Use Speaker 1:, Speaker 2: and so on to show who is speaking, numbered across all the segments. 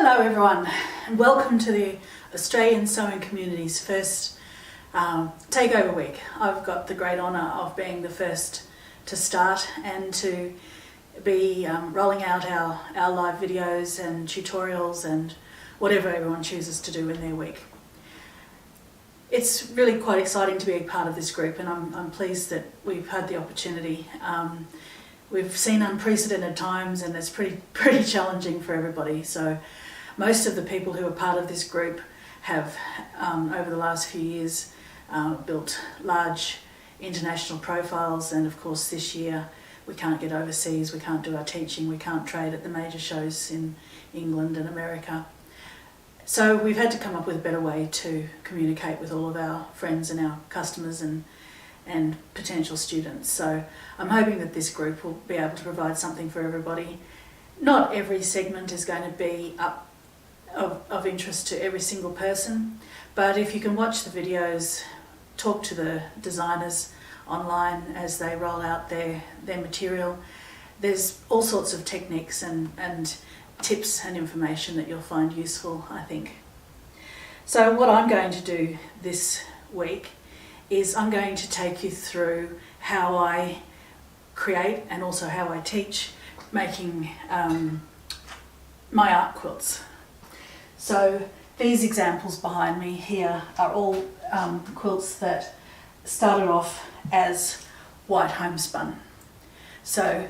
Speaker 1: Hello everyone, and welcome to the Australian Sewing Community's first takeover week. I've got the great honour of being the first to start and to be rolling out our live videos and tutorials and whatever everyone chooses to do in their week. It's really quite exciting to be a part of this group, and I'm pleased that we've had the opportunity. We've seen unprecedented times, and it's pretty challenging for everybody. So most of the people who are part of this group have, over the last few years, built large international profiles, and of course this year we can't get overseas, we can't do our teaching, we can't trade at the major shows in England and America. So we've had to come up with a better way to communicate with all of our friends and our customers and potential students. So I'm hoping that this group will be able to provide something for everybody. Not every segment is going to be of interest to every single person, but if you can watch the videos, talk to the designers online as they roll out their material, there's all sorts of techniques and tips and information that you'll find useful, I think. So what I'm going to do this week is I'm going to take you through how I create and also how I teach making my art quilts. So these examples behind me here are all quilts that started off as white homespun. So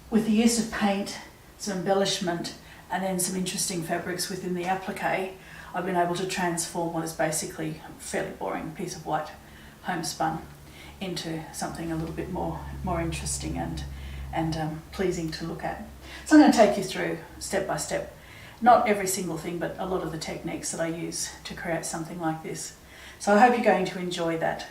Speaker 1: with the use of paint, some embellishment, and then some interesting fabrics within the applique, I've been able to transform what is basically a fairly boring piece of white homespun into something a little bit more interesting and pleasing to look at. So I'm going to take you through step by step, not every single thing, but a lot of the techniques that I use to create something like this. So I hope you're going to enjoy that.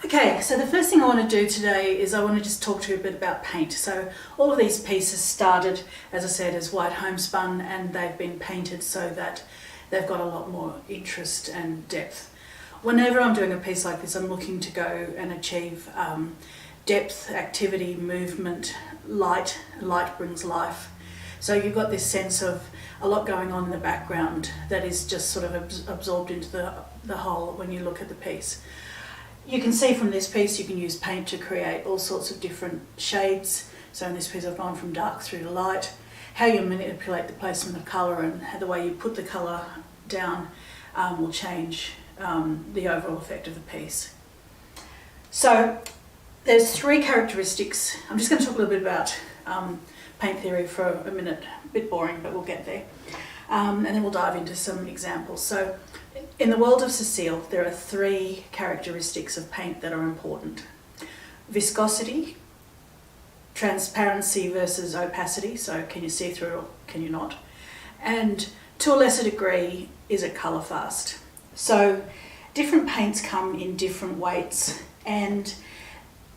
Speaker 1: Okay, so the first thing I want to do today is I want to just talk to you a bit about paint. So all of these pieces started, as I said, as white homespun, and they've been painted so that they've got a lot more interest and depth. Whenever I'm doing a piece like this, I'm looking to go and achieve depth, activity, movement, light. Light brings life. So you've got this sense of a lot going on in the background that is just sort of absorbed into the whole when you look at the piece. You can see from this piece you can use paint to create all sorts of different shades. So in this piece I've gone from dark through to light. How you manipulate the placement of colour and the way you put the colour down will change the overall effect of the piece. So there's three characteristics. I'm just going to talk a little bit about paint theory for a minute. A bit boring, but we'll get there. And then we'll dive into some examples. So in the world of Cecile, there are three characteristics of paint that are important. Viscosity, transparency versus opacity, so can you see through or can you not? And to a lesser degree, is it colour fast? So different paints come in different weights and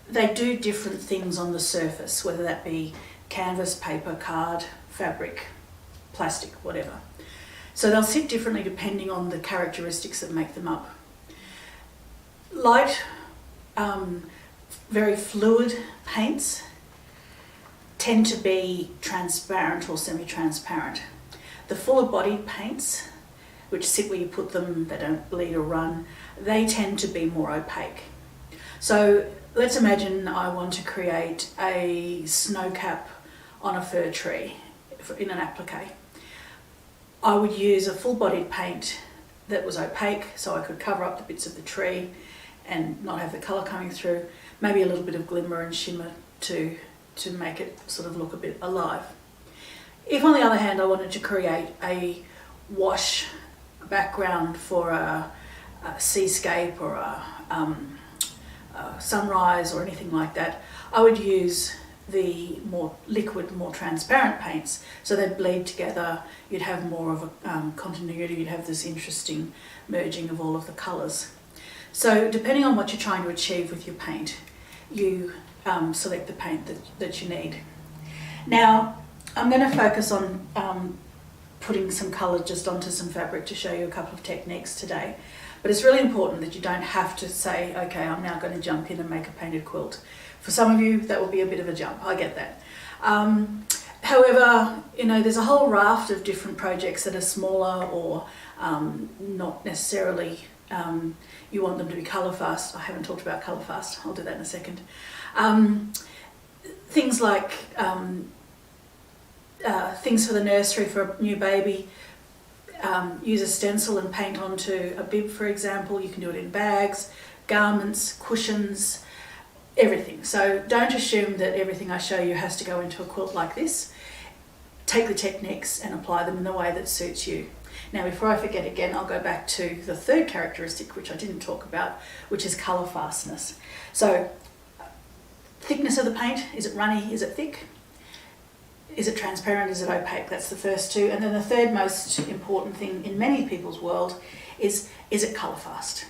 Speaker 1: they do different things on the surface, whether that be canvas, paper, card, fabric, plastic, whatever. So they'll sit differently depending on the characteristics that make them up. Light, very fluid paints tend to be transparent or semi-transparent. The fuller bodied paints, which sit where you put them, they don't bleed or run, they tend to be more opaque. So let's imagine I want to create a snow cap on a fir tree in an applique. I would use a full-bodied paint that was opaque so I could cover up the bits of the tree and not have the colour coming through, maybe a little bit of glimmer and shimmer to make it sort of look a bit alive. If on the other hand I wanted to create a wash background for a seascape or a sunrise or anything like that, I would use the more liquid, more transparent paints so they'd bleed together, you'd have more of a continuity, you'd have this interesting merging of all of the colours. So depending on what you're trying to achieve with your paint, you select the paint that you need. Now I'm going to focus on putting some colour just onto some fabric to show you a couple of techniques today. But it's really important that you don't have to say, okay, I'm now going to jump in and make a painted quilt. For some of you, that will be a bit of a jump, I get that. However, there's a whole raft of different projects that are smaller or not necessarily you want them to be colour fast. I haven't talked about colour fast, I'll do that in a second. Things like things for the nursery for a new baby. Use a stencil and paint onto a bib, for example. You can do it in bags, garments, cushions, everything. So don't assume that everything I show you has to go into a quilt like this. Take the techniques and apply them in the way that suits you. Now, before I forget again, I'll go back to the third characteristic, which I didn't talk about, which is colour fastness. So, thickness of the paint. Is it runny? Is it thick? Is it transparent? Is it opaque? That's the first two. And then the third most important thing in many people's world is it colour fast?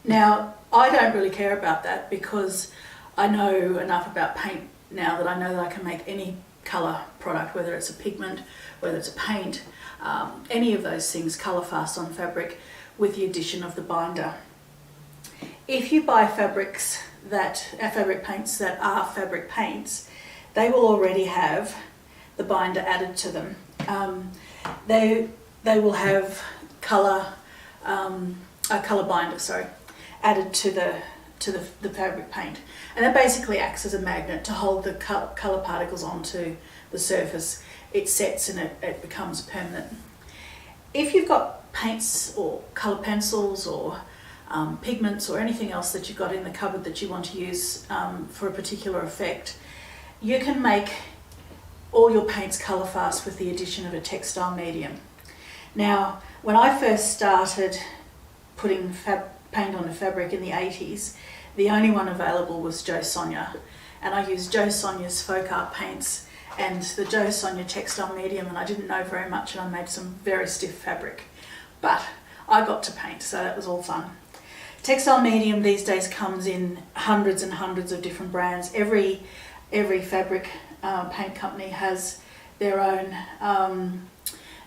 Speaker 1: Now, I don't really care about that because I know enough about paint now that I know that I can make any colour product, whether it's a pigment, whether it's a paint, any of those things colour fast on fabric with the addition of the binder. If you buy fabric paints that are fabric paints, they will already have the binder added to them. They will have a colour binder, added to the fabric paint, and that basically acts as a magnet to hold the colour particles onto the surface. It sets and it becomes permanent. If you've got paints or colour pencils or pigments or anything else that you've got in the cupboard that you want to use for a particular effect, you can make all your paints colour fast with the addition of a textile medium. Now, when I first started putting paint on a fabric in the 80s, the only one available was Jo Sonja, and I used Jo Sonja's folk art paints and the Jo Sonja textile medium, and I didn't know very much and I made some very stiff fabric, but I got to paint, so that was all fun. Textile medium these days comes in hundreds and hundreds of different brands. Every fabric paint company has their own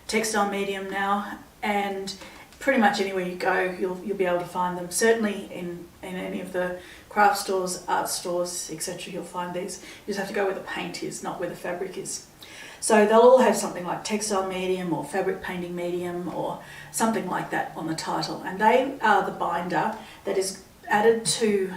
Speaker 1: textile medium now, and pretty much anywhere you go you'll be able to find them. Certainly in any of the craft stores, art stores, etc. you'll find these. You just have to go where the paint is, not where the fabric is. So they'll all have something like textile medium or fabric painting medium or something like that on the title, and they are the binder that is added to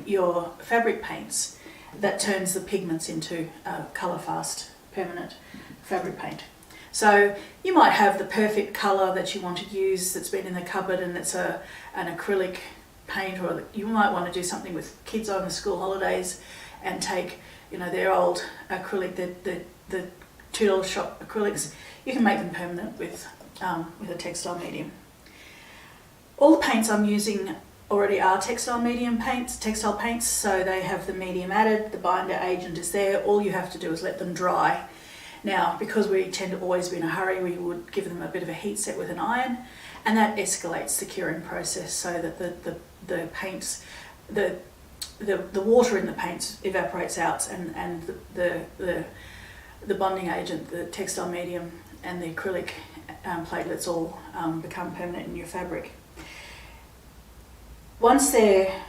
Speaker 1: your fabric paints that turns the pigments into colour fast permanent fabric paint. So you might have the perfect colour that you want to use that's been in the cupboard and it's an acrylic paint, or you might want to do something with kids on the school holidays and take their old acrylic, the $2 shop acrylics. You can make them permanent with a textile medium. All the paints I'm using already are textile paints, so they have the medium added, the binder agent is there, all you have to do is let them dry. Now, because we tend to always be in a hurry, we would give them a bit of a heat set with an iron, and that escalates the curing process so that the paints, the water in the paints evaporates out, and the bonding agent, the textile medium and the acrylic platelets all become permanent in your fabric. Once they're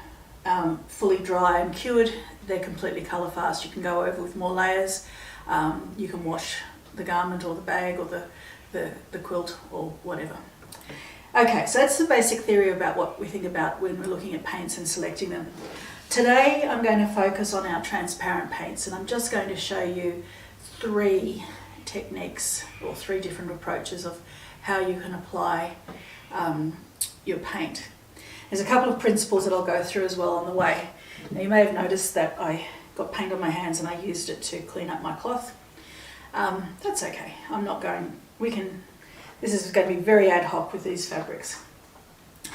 Speaker 1: fully dry and cured, they're completely colour fast. You can go over with more layers. You can wash the garment or the bag or the quilt or whatever. Okay, so that's the basic theory about what we think about when we're looking at paints and selecting them. Today I'm going to focus on our transparent paints, and I'm just going to show you 3 techniques or 3 different approaches of how you can apply your paint. There's a couple of principles that I'll go through as well on the way. Now, you may have noticed that I got paint on my hands and I used it to clean up my cloth. That's okay. This is going to be very ad hoc with these fabrics.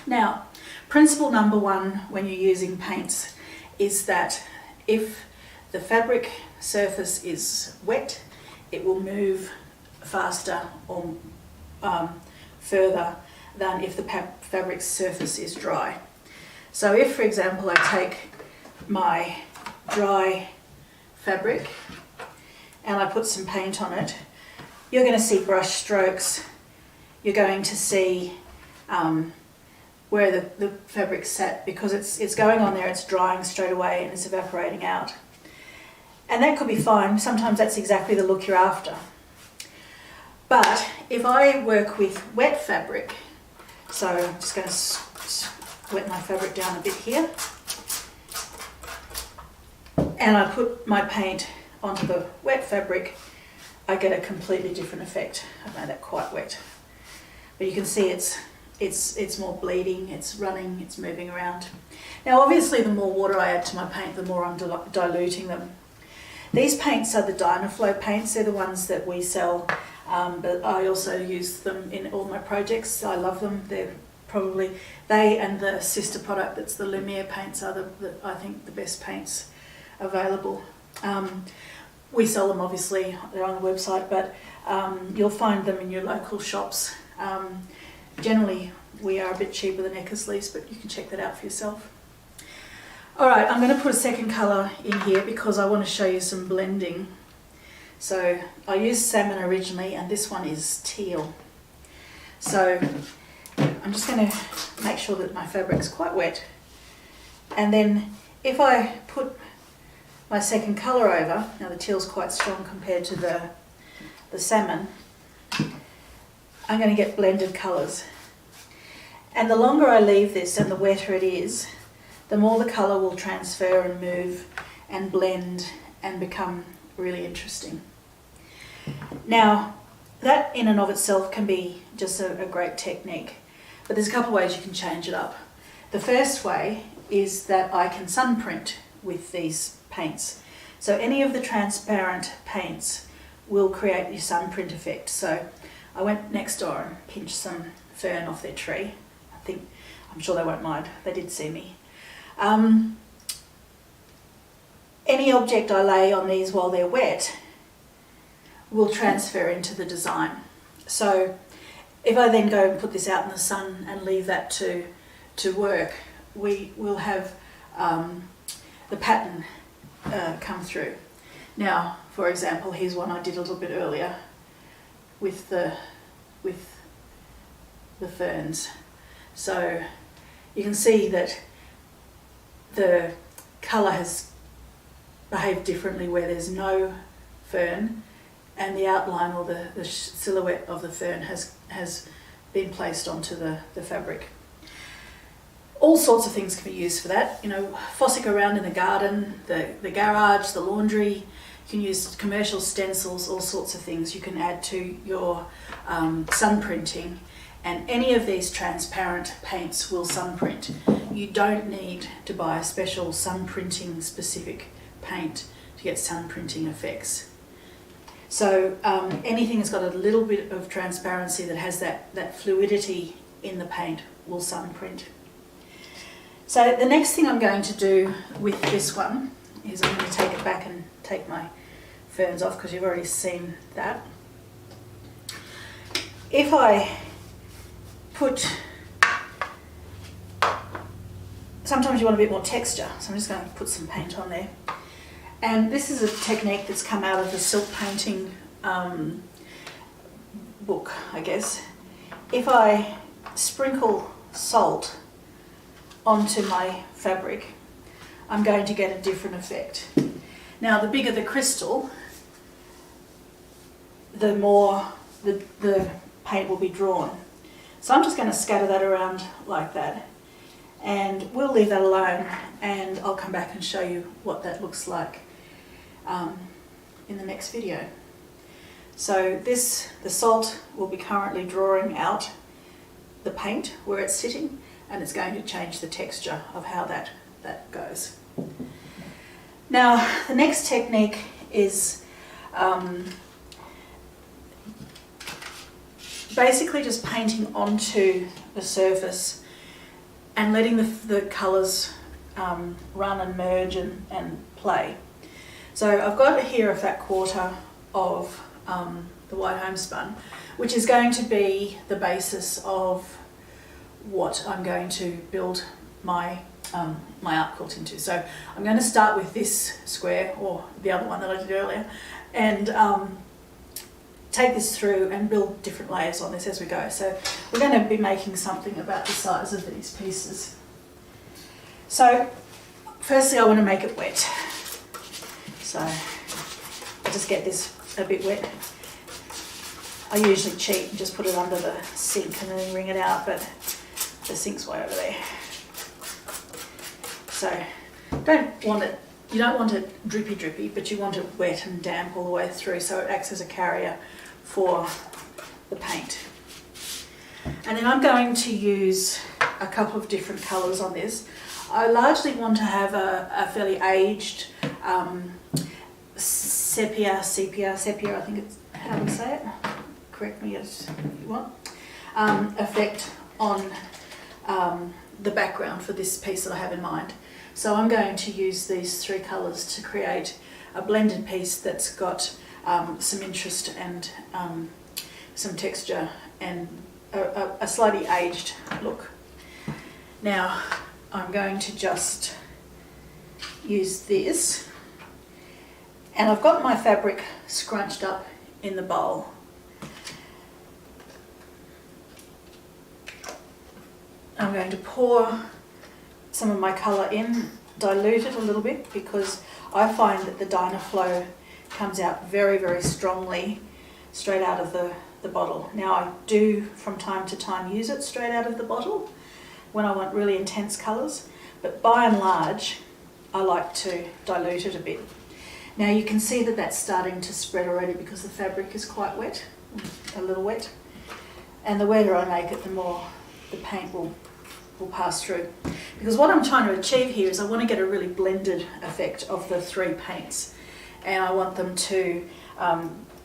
Speaker 1: Now, principle number 1 when you're using paints is that if the fabric surface is wet, it will move faster or further than if the fabric surface is dry. So if, for example, I take my dry fabric and I put some paint on it, you're going to see brush strokes. You're going to see where the fabric's sat, because it's going on there, it's drying straight away and it's evaporating out. And that could be fine. Sometimes that's exactly the look you're after. But if I work with wet fabric, so I'm just going to wet my fabric down a bit here, and I put my paint onto the wet fabric, I get a completely different effect. I've made that quite wet. But you can see it's more bleeding, it's running, it's moving around. Now obviously the more water I add to my paint, the more I'm diluting them. These paints are the Dynaflow paints. They're the ones that we sell, but I also use them in all my projects. I love them. They're probably, they and the sister product that's the Lumiere paints are I think the best paints available. We sell them obviously, they're on the website, but you'll find them in your local shops. Generally we are a bit cheaper than Eckersley's, but you can check that out for yourself. Alright, I'm going to put a second colour in here because I want to show you some blending. So I used salmon originally and this one is teal. So I'm just going to make sure that my fabric's quite wet, and then if I put my second colour over, now the teal's quite strong compared to the salmon, I'm going to get blended colours. And the longer I leave this and the wetter it is, the more the colour will transfer and move and blend and become really interesting. Now, that in and of itself can be just a great technique, but there's a couple of ways you can change it up. The first way is that I can sunprint with these paints. So any of the transparent paints will create your sunprint effect. So I went next door and pinched some fern off their tree. I'm sure they won't mind, they did see me. Any object I lay on these while they're wet will transfer into the design. So if I then go and put this out in the sun and leave that to work, we will have the pattern come through. Now, for example, here's one I did a little bit earlier with the ferns. So you can see that the colour has behaved differently where there's no fern, and the outline or the silhouette of the fern has been placed onto the fabric. All sorts of things can be used for that. You know, fossick around in the garden, the garage, the laundry. You can use commercial stencils, all sorts of things you can add to your sun printing. And any of these transparent paints will sunprint. You don't need to buy a special sun printing specific paint to get sun printing effects. So anything that's got a little bit of transparency that has that fluidity in the paint will sunprint. So the next thing I'm going to do with this one is I'm going to take it back and take my ferns off because you've already seen that. If I sometimes you want a bit more texture, so I'm just going to put some paint on there. And this is a technique that's come out of the silk painting book, I guess. If I sprinkle salt onto my fabric, I'm going to get a different effect. Now, the bigger the crystal, the more the paint will be drawn. So I'm just going to scatter that around like that, and we'll leave that alone, and I'll come back and show you what that looks like in the next video. So the salt will be currently drawing out the paint where it's sitting, and it's going to change the texture of how that goes. Now, the next technique is basically just painting onto the surface and letting the colours run and merge and play. So I've got here a fat quarter of the white homespun, which is going to be the basis of what I'm going to build my art quilt into. So I'm going to start with this square, or the other one that I did earlier, and take this through and build different layers on this as we go. So we're going to be making something about the size of these pieces. So firstly I want to make it wet. So just get this a bit wet. I usually cheat and just put it under the sink and then wring it out, but the sink's way over there. So you don't want it drippy, but you want it wet and damp all the way through so it acts as a carrier for the paint. And then I'm going to use a couple of different colours on this. I largely want to have a fairly aged sepia, I think it's how to say it, correct me if you want, effect on the background for this piece that I have in mind. So I'm going to use these three colours to create a blended piece that's got some interest and some texture and a slightly aged look. Now I'm going to just use this, and I've got my fabric scrunched up in the bowl. I'm going to pour some of my colour in, dilute it a little bit, because I find that the Dynaflow comes out very, very strongly straight out of the bottle. Now I do from time to time use it straight out of the bottle when I want really intense colours, but by and large I like to dilute it a bit. Now you can see that that's starting to spread already because the fabric is quite wet, a little wet, and the wetter I make it, the more the paint will pass through. Because what I'm trying to achieve here is I want to get a really blended effect of the three paints, and I want them to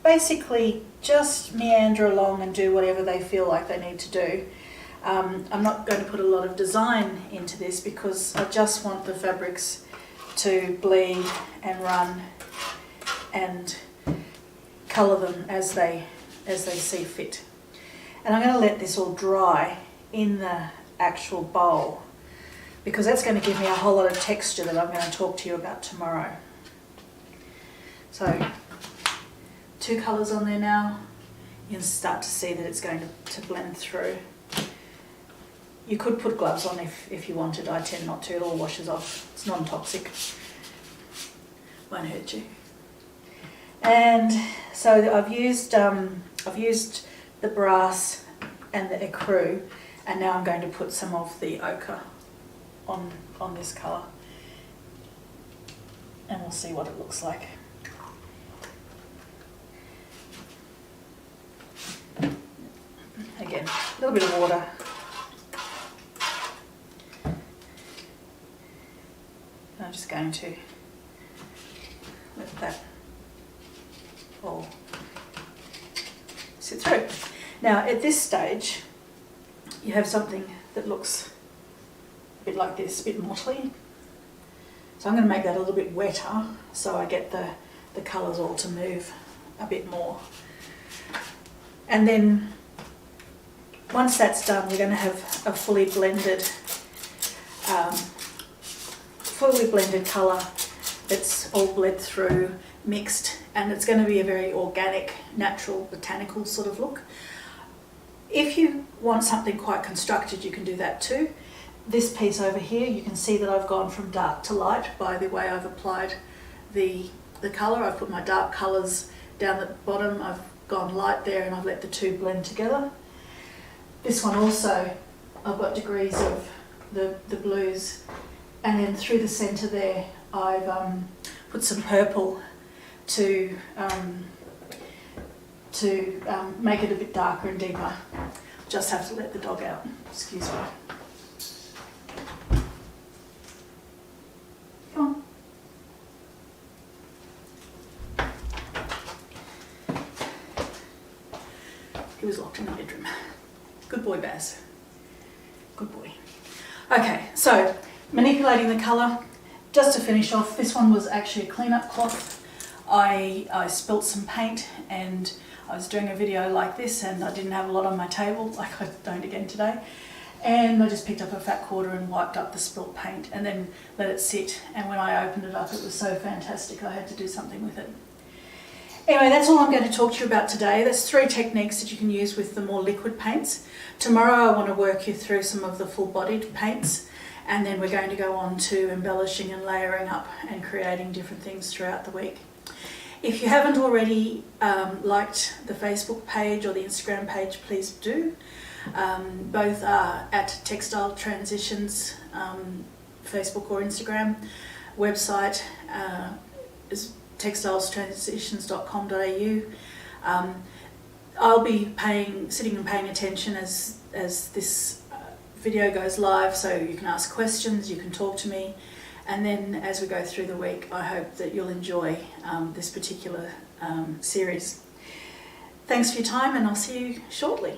Speaker 1: basically just meander along and do whatever they feel like they need to do. I'm not going to put a lot of design into this because I just want the fabrics to bleed and run and colour them as they see fit. And I'm going to let this all dry in the actual bowl because that's going to give me a whole lot of texture that I'm going to talk to you about tomorrow. So 2 colours on there now. You can start to see that it's going to blend through. You could put gloves on if you wanted. I tend not to, it all washes off. It's non-toxic, won't hurt you. And so I've used the brass and the ecru, and now I'm going to put some of the ochre on this colour, and we'll see what it looks like. Again, a little bit of water. I'm just going to let that all sit through. Now at this stage you have something that looks a bit like this, a bit mottly. So I'm going to make that a little bit wetter so I get the colours all to move a bit more. And then once that's done, we're going to have a fully blended colour that's all bled through, mixed, and it's going to be a very organic, natural, botanical sort of look. If you want something quite constructed, you can do that too. This piece over here, you can see that I've gone from dark to light by the way I've applied the colour. I've put my dark colours down at the bottom, I've gone light there, and I've let the two blend together. This one also, I've got degrees of the blues, and then through the centre there I've put some purple to make it a bit darker and deeper. Just have to let the dog out, excuse me. Come on. He was locked in the bedroom. Good boy, Baz. Good boy. Okay, so manipulating the colour. Just to finish off, this one was actually a clean-up cloth. I spilt some paint and I was doing a video like this and I didn't have a lot on my table, like I don't again today. And I just picked up a fat quarter and wiped up the spilt paint and then let it sit. And when I opened it up, it was so fantastic, I had to do something with it. Anyway, that's all I'm going to talk to you about today. There's 3 techniques that you can use with the more liquid paints. Tomorrow I want to work you through some of the full-bodied paints, and then we're going to go on to embellishing and layering up and creating different things throughout the week. If you haven't already liked the Facebook page or the Instagram page, please do. Both are at Textile Transitions, Facebook or Instagram. Website is textilestransitions.com.au. I'll be sitting and paying attention as this video goes live, so you can ask questions, you can talk to me, and then as we go through the week, I hope that you'll enjoy this particular series. Thanks for your time, and I'll see you shortly.